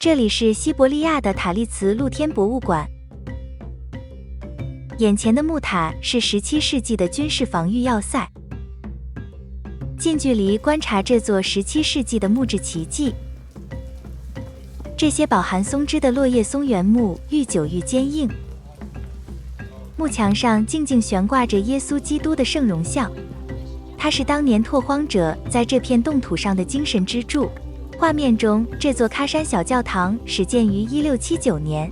这里是西伯利亚的塔利茨露天博物馆。眼前的木塔是17世纪的军事防御要塞。近距离观察这座17世纪的木质奇迹，这些饱含松枝的落叶松原木愈久愈坚硬。木墙上静静悬挂着耶稣基督的圣容像，它是当年拓荒者在这片冻土上的精神支柱。画面中，这座喀山小教堂始建于1679年，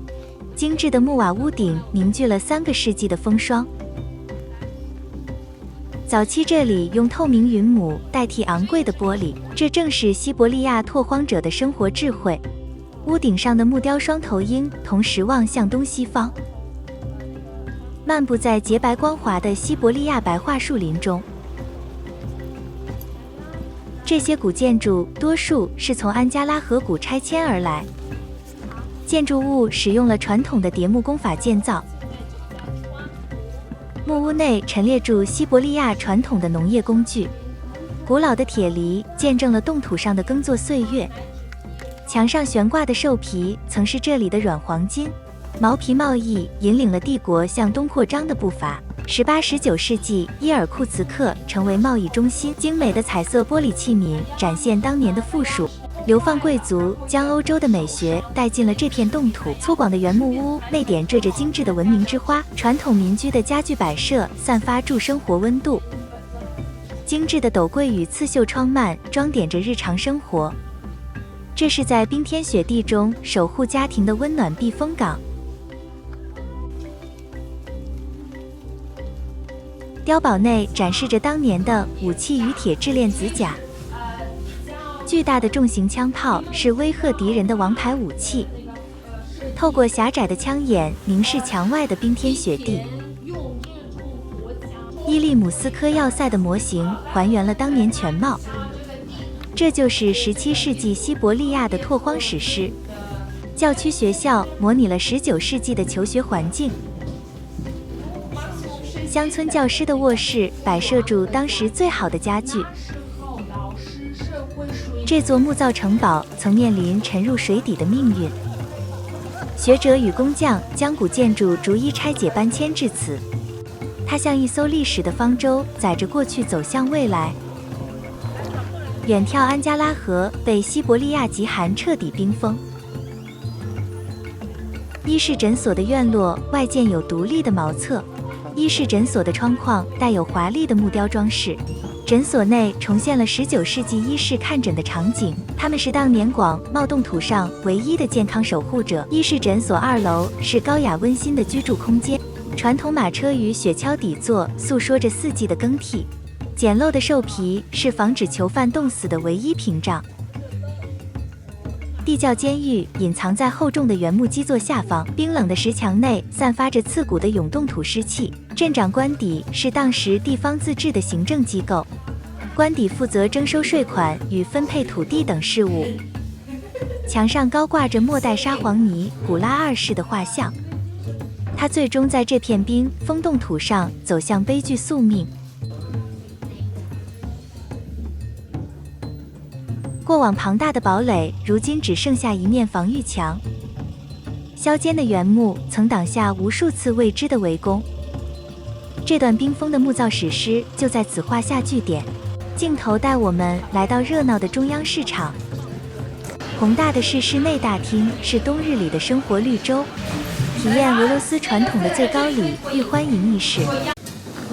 精致的木瓦屋顶凝聚了3个世纪的风霜。早期这里用透明云母代替昂贵的玻璃，这正是西伯利亚拓荒者的生活智慧。屋顶上的木雕双头鹰同时望向东西方，漫步在洁白光滑的西伯利亚白桦树林中。这些古建筑多数是从安加拉河谷拆迁而来，建筑物使用了传统的叠木工法建造。木屋内陈列住西伯利亚传统的农业工具，古老的铁犁见证了冻土上的耕作岁月。墙上悬挂的兽皮曾是这里的软黄金，毛皮贸易引领了帝国向东扩张的步伐。18、19世纪，伊尔库茨克成为贸易中心，精美的彩色玻璃器皿展现当年的富庶。流放贵族将欧洲的美学带进了这片冻土，粗犷的原木屋内点缀着精致的文明之花，传统民居的家具摆设散发出生活温度。精致的斗柜与刺绣窗幔装点着日常生活，这是在冰天雪地中守护家庭的温暖避风港。碉堡内展示着当年的武器与铁制链子甲，巨大的重型枪炮是威吓敌人的王牌武器。透过狭窄的枪眼凝视墙外的冰天雪地，伊利姆斯科要塞的模型还原了当年全貌。这就是17世纪西伯利亚的拓荒史诗。教区学校模拟了19世纪的求学环境。乡村教师的卧室摆设住当时最好的家具。这座木造城堡曾面临沉入水底的命运，学者与工匠将古建筑逐一拆解搬迁至此。它像一艘历史的方舟，载着过去走向未来。远眺安加拉河被西伯利亚极寒彻底冰封。伊氏诊所的院落外建有独立的茅厕。伊氏诊所的窗框带有华丽的木雕装饰，诊所内重现了19世纪医师看诊的场景，他们是当年广袤冻土上唯一的健康守护者。伊氏诊所2楼是高雅温馨的居住空间，传统马车与雪橇底座诉说着4季的更替，简陋的兽皮是防止囚犯冻死的唯一屏障。地窖监狱隐藏在厚重的原木基座下方，冰冷的石墙内散发着刺骨的永冻土湿气。镇长官邸是当时地方自治的行政机构，官邸负责征收税款与分配土地等事务。墙上高挂着末代沙皇尼古拉2世的画像，他最终在这片冰封冻土上走向悲剧宿命。过往庞大的堡垒，如今只剩下一面防御墙。削尖的原木曾挡下无数次未知的围攻。这段冰封的木造史诗就在此画下句点。镜头带我们来到热闹的中央市场，宏大的市市内大厅是冬日里的生活绿洲，体验俄罗斯传统的最高礼遇欢迎仪式。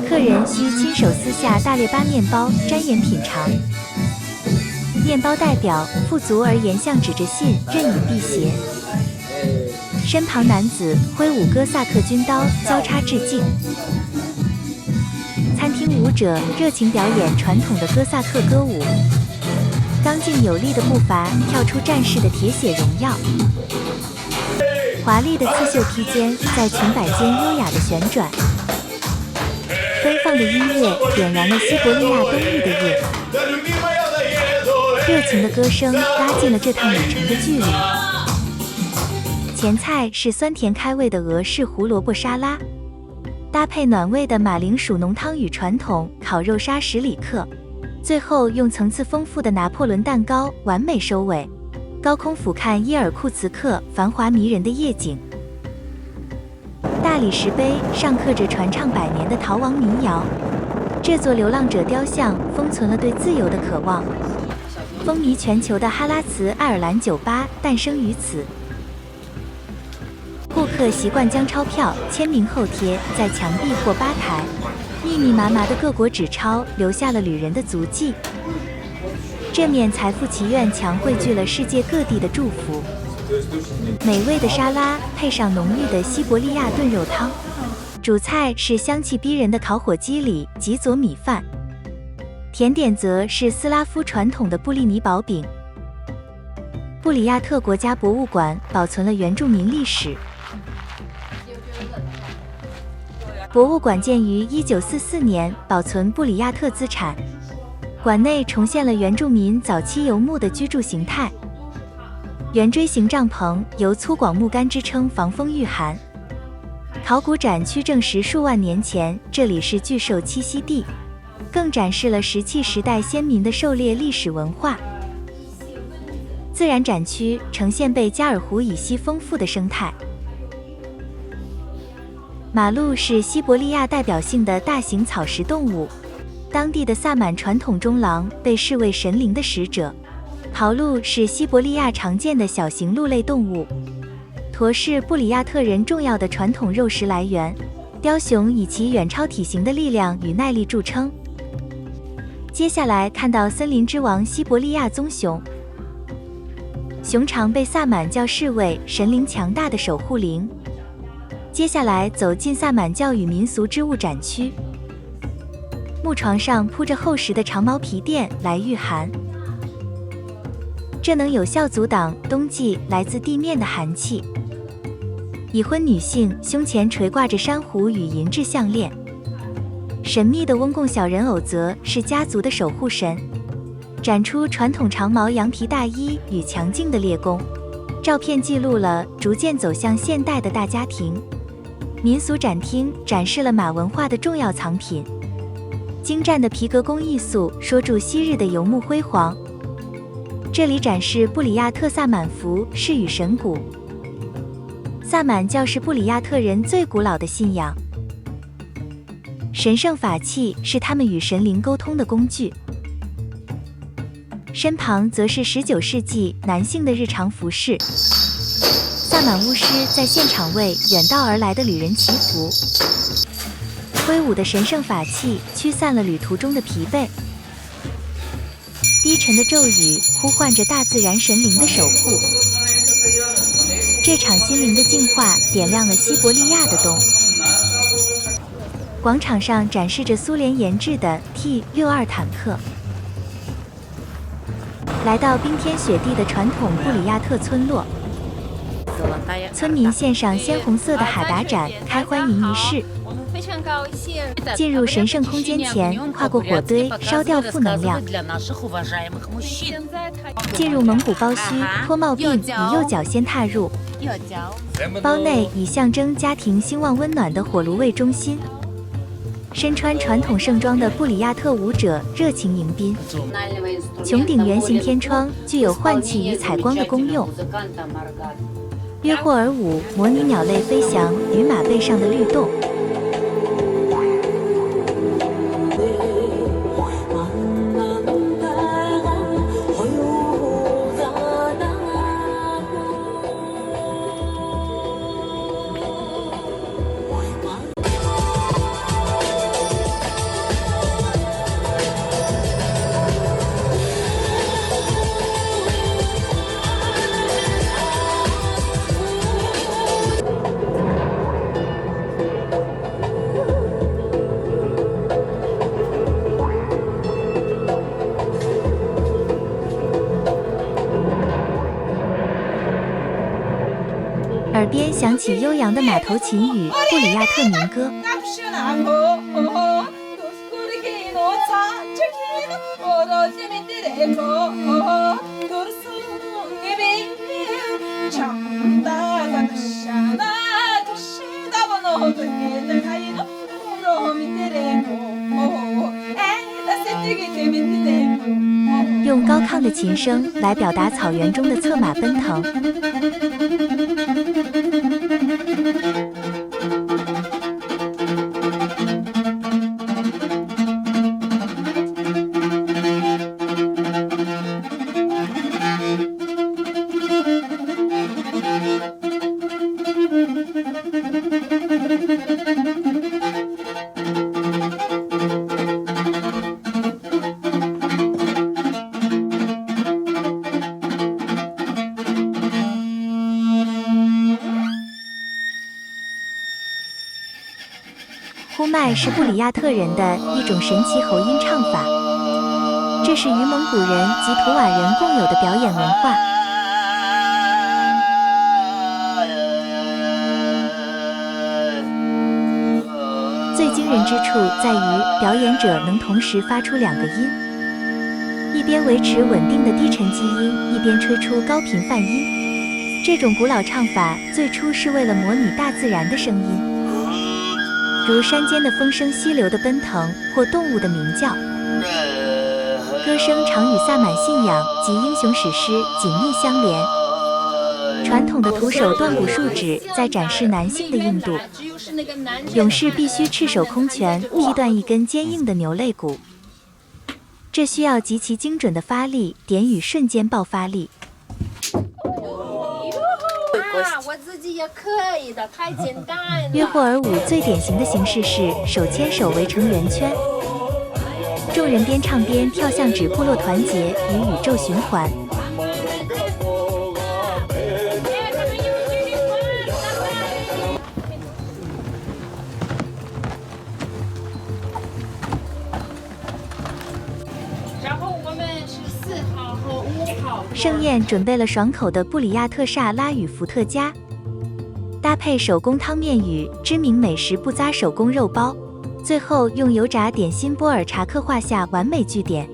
客人需亲手撕下大列巴面包沾盐品尝。面包代表富足而言向指着信任以辟邪，身旁男子挥舞哥萨克军刀交叉致敬。餐厅舞者热情表演传统的哥萨克歌舞，刚劲有力的步伐跳出战士的铁血荣耀。华丽的刺绣披肩在裙摆间优雅的旋转，奔放的音乐点燃了西伯利亚冬日的夜。热情的歌声拉近了这趟旅程的距离。前菜是酸甜开胃的俄式胡萝卜沙拉，搭配暖胃的马铃薯浓汤与传统烤肉沙什里克，最后用层次丰富的拿破仑蛋糕完美收尾。高空俯瞰伊尔库茨克繁华迷人的夜景。大理石碑上刻着传唱百年的逃亡民谣，这座流浪者雕像封存了对自由的渴望。风靡全球的哈拉茨爱尔兰酒吧诞生于此。顾客习惯将钞票签名后贴在墙壁或吧台，密密麻麻的各国纸钞留下了旅人的足迹。这面财富祈愿墙汇聚了世界各地的祝福。美味的沙拉配上浓郁的西伯利亚炖肉汤，主菜是香气逼人的烤火鸡里吉佐米饭，甜点则是斯拉夫传统的布利尼薄饼。布里亚特国家博物馆保存了原住民历史。博物馆建于1944年，保存布里亚特资产。馆内重现了原住民早期游牧的居住形态。圆锥形帐篷由粗犷木杆支撑，防风御寒。考古展区证实数万年前这里是巨兽栖息地，更展示了石器时代先民的狩猎历史文化。自然展区呈现贝加尔湖以西丰富的生态。马鹿是西伯利亚代表性的大型草食动物，当地的萨满传统中狼被视为神灵的使者。桃鹿是西伯利亚常见的小型鹿类动物。驼是布里亚特人重要的传统肉食来源。雕熊以其远超体型的力量与耐力著称。接下来看到森林之王西伯利亚棕熊。熊常被萨满教视为神灵强大的守护灵。接下来走进萨满教与民俗织物展区。木床上铺着厚实的长毛皮垫来御寒，这能有效阻挡冬季来自地面的寒气。已婚女性胸前垂挂着珊瑚与银质项链。神秘的翁贡小人偶则是家族的守护神。展出传统长毛羊皮大衣与强劲的猎弓。照片记录了逐渐走向现代的大家庭。民俗展厅展示了马文化的重要藏品。精湛的皮革工艺素说出昔日的游牧辉煌。这里展示布里亚特萨满服饰与神鼓。萨满教是布里亚特人最古老的信仰。神圣法器是他们与神灵沟通的工具。身旁则是19世纪男性的日常服饰。萨满巫师在现场为远道而来的旅人祈福。挥舞的神圣法器驱散了旅途中的疲惫。低沉的咒语呼唤着大自然神灵的守护。这场心灵的净化点亮了西伯利亚的冬。广场上展示着苏联研制的 T-62坦克。来到冰天雪地的传统布里亚特村落，村民献上鲜红色的哈达展开欢迎仪式。进入神圣空间前，跨过火堆烧掉负能量。进入蒙古包须脱帽病，以右脚先踏入。包内以象征家庭兴旺温暖的火炉为中心。身穿传统盛装的布里亚特舞者热情迎宾。穹顶圆形天窗具有唤起与采光的功用。约霍尔舞模拟鸟类飞翔与马背上的律动。耳边响起悠扬的马头琴与布里亚特民歌。用高亢亢的琴声来表达草原中的策马奔腾。呼麦是布里亚特人的一种神奇喉音唱法，这是与蒙古人及图瓦人共有的表演文化。最惊人之处在于，表演者能同时发出2个音，一边维持稳定的低沉基音，一边吹出高频泛音。这种古老唱法最初是为了模拟大自然的声音。如山间的风声、溪流的奔腾，或动物的鸣叫。歌声常与萨满信仰及英雄史诗紧密相连。传统的徒手断骨术指在展示男性的硬度，勇士必须赤手空拳劈断一根坚硬的牛肋骨，这需要极其精准的发力点与瞬间爆发力。我自己也可以的，太简单了。约霍尔舞最典型的形式是手牵手围成圆圈，众人边唱边跳，像指部落团结与宇宙循环。然后我们是4号和5号。盛宴准备了爽口的布里亚特萨拉与伏特加，搭配手工汤面与知名美食布扎手工肉包，最后用油炸点心波尔查克画下完美句点。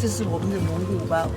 这是我们的蒙古包。